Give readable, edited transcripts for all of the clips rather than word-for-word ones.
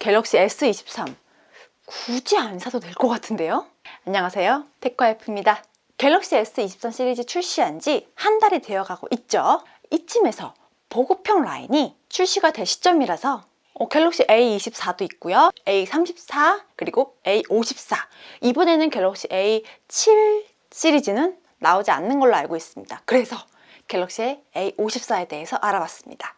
갤럭시 S23 굳이 안 사도 될 것 같은데요? 안녕하세요, 테크와이프입니다. 갤럭시 S23 시리즈 출시한 지 한 달이 되어가고 있죠. 이쯤에서 보급형 라인이 출시가 될 시점이라서 갤럭시 A24도 있고요, A34 그리고 A54, 이번에는 갤럭시 A7 시리즈는 나오지 않는 걸로 알고 있습니다. 그래서 갤럭시 A54에 대해서 알아봤습니다.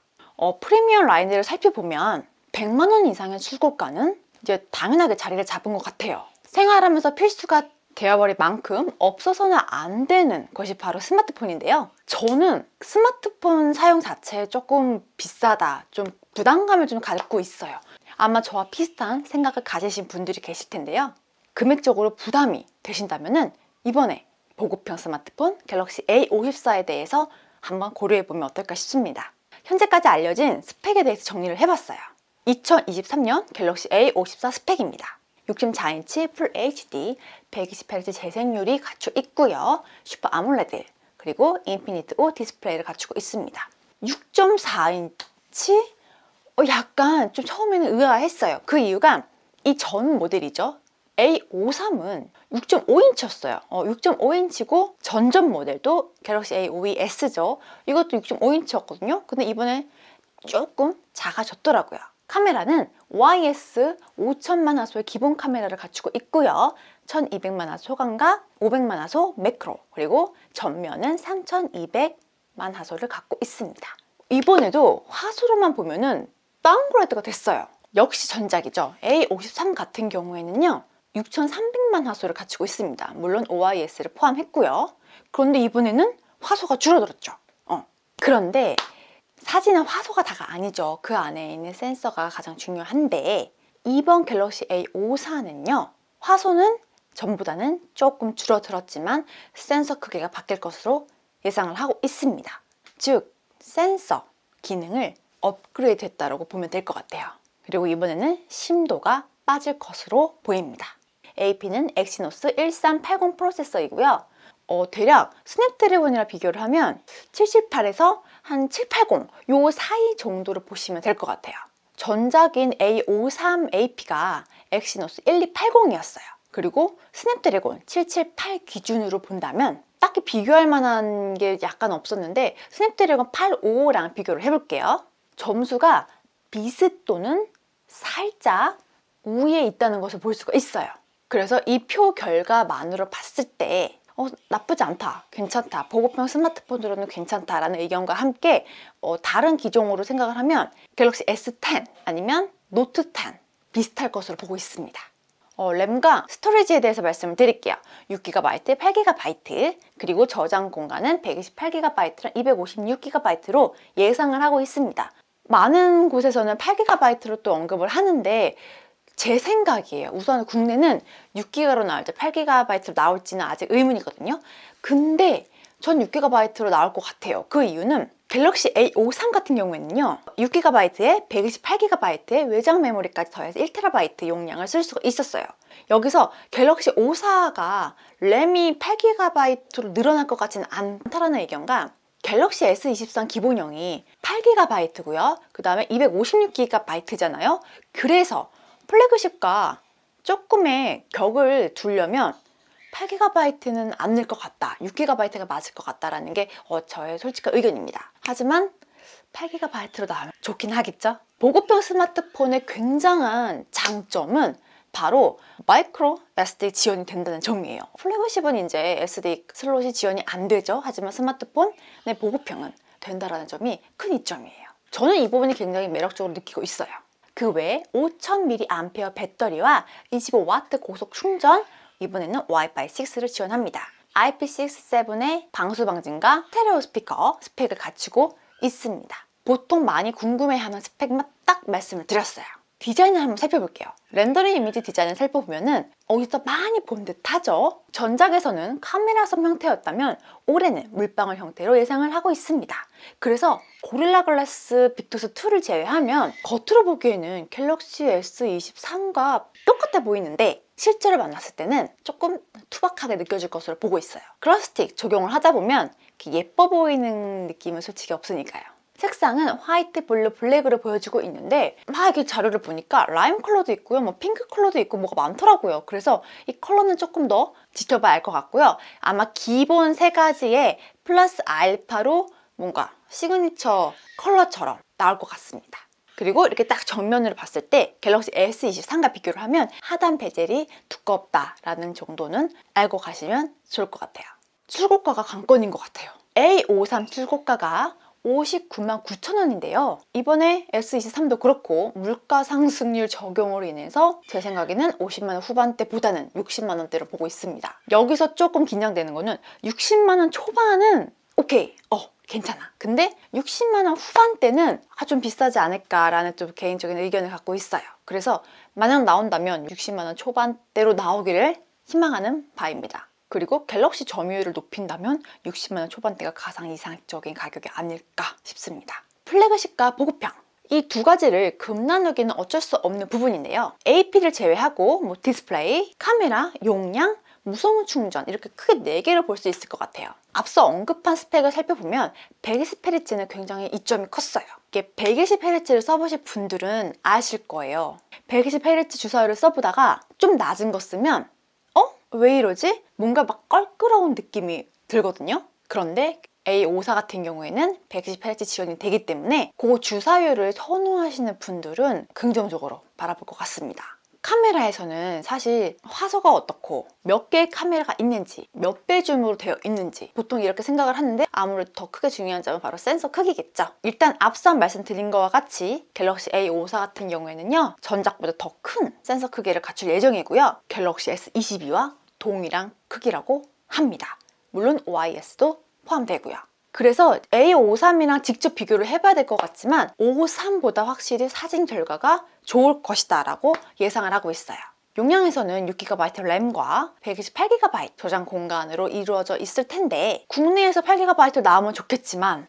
프리미엄 라인들을 살펴보면 100만 원 이상의 출고가는 이제 당연하게 자리를 잡은 것 같아요. 생활하면서 필수가 되어버릴 만큼 없어서는 안 되는 것이 바로 스마트폰인데요. 저는 스마트폰 사용 자체에 조금 비싸다, 좀 부담감을 좀 갖고 있어요. 아마 저와 비슷한 생각을 가지신 분들이 계실 텐데요. 금액적으로 부담이 되신다면은 이번에 보급형 스마트폰 갤럭시 A54에 대해서 한번 고려해보면 어떨까 싶습니다. 현재까지 알려진 스펙에 대해서 정리를 해봤어요. 2023년 갤럭시 A54 스펙입니다. 6.4인치 풀 HD, 120Hz 재생률이 갖추고 있고요. 슈퍼 아몰레드, 그리고 인피니트 O 디스플레이를 갖추고 있습니다. 6.4인치? 약간 좀 처음에는 의아했어요. 그 이유가 이 전 모델이죠. A53은 6.5인치였어요. 6.5인치고 전전 모델도 갤럭시 A52s죠. 이것도 6.5인치였거든요. 근데 이번에 조금 작아졌더라고요. 카메라는 OIS 5000만 화소의 기본 카메라를 갖추고 있고요. 1200만 화소 광각, 500만 화소 매크로, 그리고 전면은 3200만 화소를 갖고 있습니다. 이번에도 화소로만 보면은 다운그레이드가 됐어요. 역시 전작이죠. A53 같은 경우에는요, 6300만 화소를 갖추고 있습니다. 물론 OIS를 포함했고요. 그런데 이번에는 화소가 줄어들었죠. 그런데 사진은 화소가 다가 아니죠. 그 안에 있는 센서가 가장 중요한데, 이번 갤럭시 A54는요, 화소는 전보다는 조금 줄어들었지만 센서 크기가 바뀔 것으로 예상을 하고 있습니다. 즉, 센서 기능을 업그레이드 했다고 보면 될 것 같아요. 그리고 이번에는 심도가 빠질 것으로 보입니다. AP는 엑시노스 1380 프로세서이고요. 대략 스냅드래곤이랑 비교를 하면 778에서 한 780, 요 사이 정도를 보시면 될 것 같아요. 전작인 A53 AP가 엑시노스 1280이었어요. 그리고 스냅드래곤 778 기준으로 본다면 딱히 비교할 만한 게 약간 없었는데, 스냅드래곤 855랑 비교를 해볼게요. 점수가 비슷 또는 살짝 우위에 있다는 것을 볼 수가 있어요. 그래서 이 표 결과만으로 봤을 때 나쁘지 않다, 괜찮다, 보급형 스마트폰으로는 괜찮다라는 의견과 함께 다른 기종으로 생각을 하면 갤럭시 S10 아니면 노트 10 비슷할 것으로 보고 있습니다. 램과 스토리지에 대해서 말씀을 드릴게요. 6GB, 8GB, 그리고 저장 공간은 128GB랑 256GB로 예상을 하고 있습니다. 많은 곳에서는 8GB로 또 언급을 하는데, 제 생각이에요. 우선 국내는 6GB로 나올지 8GB로 나올지는 아직 의문이거든요. 근데 전 6GB로 나올 것 같아요. 그 이유는 갤럭시 A53 같은 경우에는요, 6GB에 128GB의 외장 메모리까지 더해서 1TB 용량을 쓸 수가 있었어요. 여기서 갤럭시 54가 램이 8GB로 늘어날 것 같지는 않다라는 의견과, 갤럭시 S23 기본형이 8GB고요. 그 다음에 256GB잖아요. 그래서 플래그십과 조금의 격을 두려면 8GB는 안 늘 것 같다, 6GB가 맞을 것 같다라는 게 저의 솔직한 의견입니다. 하지만 8GB로 나오면 좋긴 하겠죠. 보급형 스마트폰의 굉장한 장점은 바로 마이크로 SD 지원이 된다는 점이에요. 플래그십은 이제 SD 슬롯이 지원이 안 되죠. 하지만 스마트폰의 보급형은 된다는 점이 큰 이점이에요. 저는 이 부분이 굉장히 매력적으로 느끼고 있어요. 그 외에 5000mAh 배터리와 25W 고속 충전, 이번에는 와이파이 6를 지원합니다. IP67의 방수 방진과 스테레오 스피커 스펙을 갖추고 있습니다. 보통 많이 궁금해하는 스펙만 딱 말씀을 드렸어요. 디자인을 한번 살펴볼게요. 렌더링 이미지 디자인을 살펴보면은 어디서 많이 본 듯하죠? 전작에서는 카메라섬 형태였다면 올해는 물방울 형태로 예상을 하고 있습니다. 그래서 고릴라 글라스 비투스 2를 제외하면 겉으로 보기에는 갤럭시 S23과 똑같아 보이는데, 실제로 만났을 때는 조금 투박하게 느껴질 것으로 보고 있어요. 글라스틱 적용을 하다 보면 예뻐 보이는 느낌은 솔직히 없으니까요. 색상은 화이트, 블루, 블랙으로 보여주고 있는데 막 이렇게 자료를 보니까 라임 컬러도 있고요, 뭐 핑크 컬러도 있고 뭐가 많더라고요. 그래서 이 컬러는 조금 더 지켜봐야 알 것 같고요. 아마 기본 세 가지에 플러스 알파로 뭔가 시그니처 컬러처럼 나올 것 같습니다. 그리고 이렇게 딱 정면으로 봤을 때 갤럭시 S23과 비교를 하면 하단 베젤이 두껍다라는 정도는 알고 가시면 좋을 것 같아요. 출고가가 관건인 것 같아요. A53 출고가가 59만 9천 원인데요. 이번에 S23도 그렇고 물가 상승률 적용으로 인해서 제 생각에는 50만 원 후반대보다는 60만 원대로 보고 있습니다. 여기서 조금 긴장되는 거는 60만 원 초반은 오케이, 괜찮아. 근데 60만 원 후반대는 좀 비싸지 않을까라는 좀 개인적인 의견을 갖고 있어요. 그래서 만약 나온다면 60만 원 초반대로 나오기를 희망하는 바입니다. 그리고 갤럭시 점유율을 높인다면 60만 원 초반대가 가장 이상적인 가격이 아닐까 싶습니다. 플래그십과 보급형, 이 두 가지를 금나누기는 어쩔 수 없는 부분인데요. AP를 제외하고 뭐 디스플레이, 카메라, 용량, 무선 충전 이렇게 크게 4개를 볼 수 있을 것 같아요. 앞서 언급한 스펙을 살펴보면 120Hz는 굉장히 이점이 컸어요. 이게 120Hz를 써보실 분들은 아실 거예요. 120Hz 주사율을 써보다가 좀 낮은 거 쓰면 왜 이러지? 뭔가 막 껄끄러운 느낌이 들거든요. 그런데 A54 같은 경우에는 120Hz 지원이 되기 때문에 그 주사율을 선호하시는 분들은 긍정적으로 바라볼 것 같습니다. 카메라에서는 사실 화소가 어떻고 몇 개의 카메라가 있는지 몇 배 줌으로 되어 있는지 보통 이렇게 생각을 하는데 아무래도 더 크게 중요한 점은 바로 센서 크기겠죠. 일단 앞서 말씀드린 것과 같이 갤럭시 A54 같은 경우에는요, 전작보다 더 큰 센서 크기를 갖출 예정이고요. 갤럭시 S22와 동일한 크기라고 합니다. 물론 OIS도 포함되고요. 그래서 A53이랑 직접 비교를 해봐야 될 것 같지만 53보다 확실히 사진 결과가 좋을 것이다 라고 예상을 하고 있어요. 용량에서는 6GB 램과 128GB 저장 공간으로 이루어져 있을 텐데 국내에서 8GB 나오면 좋겠지만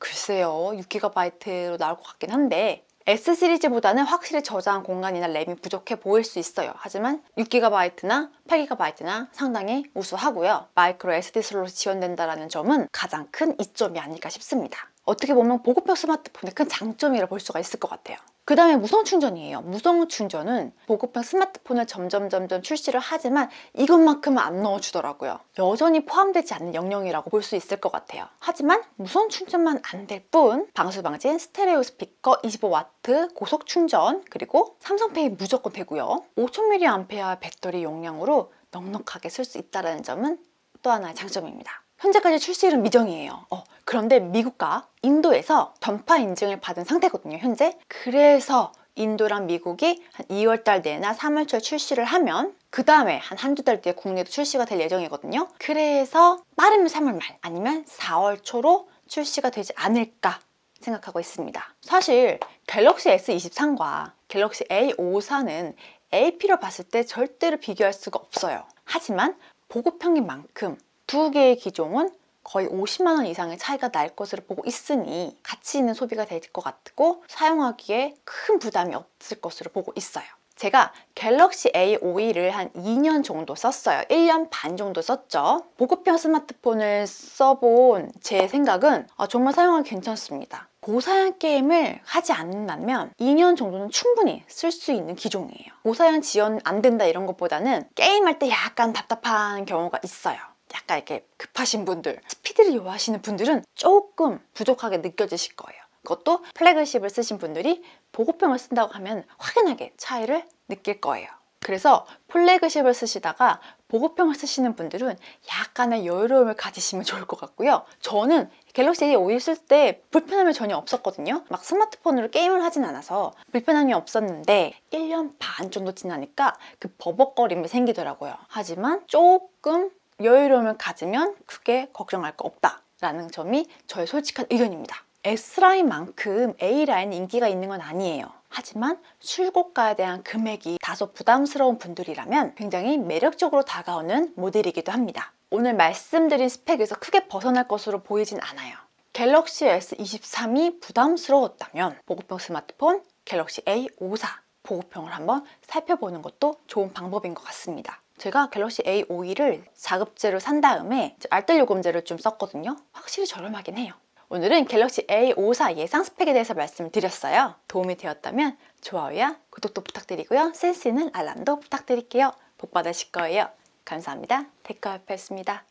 글쎄요, 6GB로 나올 것 같긴 한데 S 시리즈보다는 확실히 저장 공간이나 램이 부족해 보일 수 있어요. 하지만 6GB나 8GB나 상당히 우수하고요. 마이크로 SD 슬롯이 지원된다는 점은 가장 큰 이점이 아닐까 싶습니다. 어떻게 보면 보급형 스마트폰의 큰 장점이라 볼 수가 있을 것 같아요. 그 다음에 무선 충전이에요. 무선 충전은 보급형 스마트폰을 점점 출시를 하지만 이것만큼은 안 넣어주더라고요. 여전히 포함되지 않는 영역이라고 볼 수 있을 것 같아요. 하지만 무선 충전만 안 될 뿐 방수방진, 스테레오 스피커, 25W 고속 충전, 그리고 삼성페이 무조건 되고요. 5000mAh 배터리 용량으로 넉넉하게 쓸 수 있다는 점은 또 하나의 장점입니다. 현재까지 출시일은 미정이에요. 그런데 미국과 인도에서 전파 인증을 받은 상태거든요, 현재. 그래서 인도랑 미국이 한 2월달 내나 3월초에 출시를 하면 그 다음에 한두 달 뒤에 국내도 출시가 될 예정이거든요. 그래서 빠르면 3월 말 아니면 4월 초로 출시가 되지 않을까 생각하고 있습니다. 사실 갤럭시 S23과 갤럭시 A54는 AP로 봤을 때 절대로 비교할 수가 없어요. 하지만 보급형인 만큼 두 개의 기종은 거의 50만 원 이상의 차이가 날 것으로 보고 있으니 가치 있는 소비가 될 것 같고 사용하기에 큰 부담이 없을 것으로 보고 있어요. 제가 갤럭시 A52를 한 2년 정도 썼어요. 1년 반 정도 썼죠. 보급형 스마트폰을 써본 제 생각은 정말 사용하기 괜찮습니다. 고사양 게임을 하지 않는다면 2년 정도는 충분히 쓸 수 있는 기종이에요. 고사양 지원 안 된다 이런 것보다는 게임할 때 약간 답답한 경우가 있어요. 약간 이렇게 급하신 분들, 스피드를 요하시는 분들은 조금 부족하게 느껴지실 거예요. 그것도 플래그십을 쓰신 분들이 보급형을 쓴다고 하면 확연하게 차이를 느낄 거예요. 그래서 플래그십을 쓰시다가 보급형을 쓰시는 분들은 약간의 여유로움을 가지시면 좋을 것 같고요. 저는 갤럭시 A52 쓸 때 불편함이 전혀 없었거든요. 막 스마트폰으로 게임을 하진 않아서 불편함이 없었는데 1년 반 정도 지나니까 그 버벅거림이 생기더라고요. 하지만 조금 여유로움을 가지면 크게 걱정할 거 없다라는 점이 저의 솔직한 의견입니다. S라인만큼 A라인 인기가 있는 건 아니에요. 하지만 출고가에 대한 금액이 다소 부담스러운 분들이라면 굉장히 매력적으로 다가오는 모델이기도 합니다. 오늘 말씀드린 스펙에서 크게 벗어날 것으로 보이진 않아요. 갤럭시 S23이 부담스러웠다면 보급형 스마트폰 갤럭시 A54 보급형을 한번 살펴보는 것도 좋은 방법인 것 같습니다. 제가 갤럭시 A52를 자급제로 산 다음에 알뜰 요금제를 좀 썼거든요. 확실히 저렴하긴 해요. 오늘은 갤럭시 A54 예상 스펙에 대해서 말씀을 드렸어요. 도움이 되었다면 좋아요와 구독도 부탁드리고요. 센스 있는 알람도 부탁드릴게요. 복 받으실 거예요. 감사합니다. 테크아이였습니다.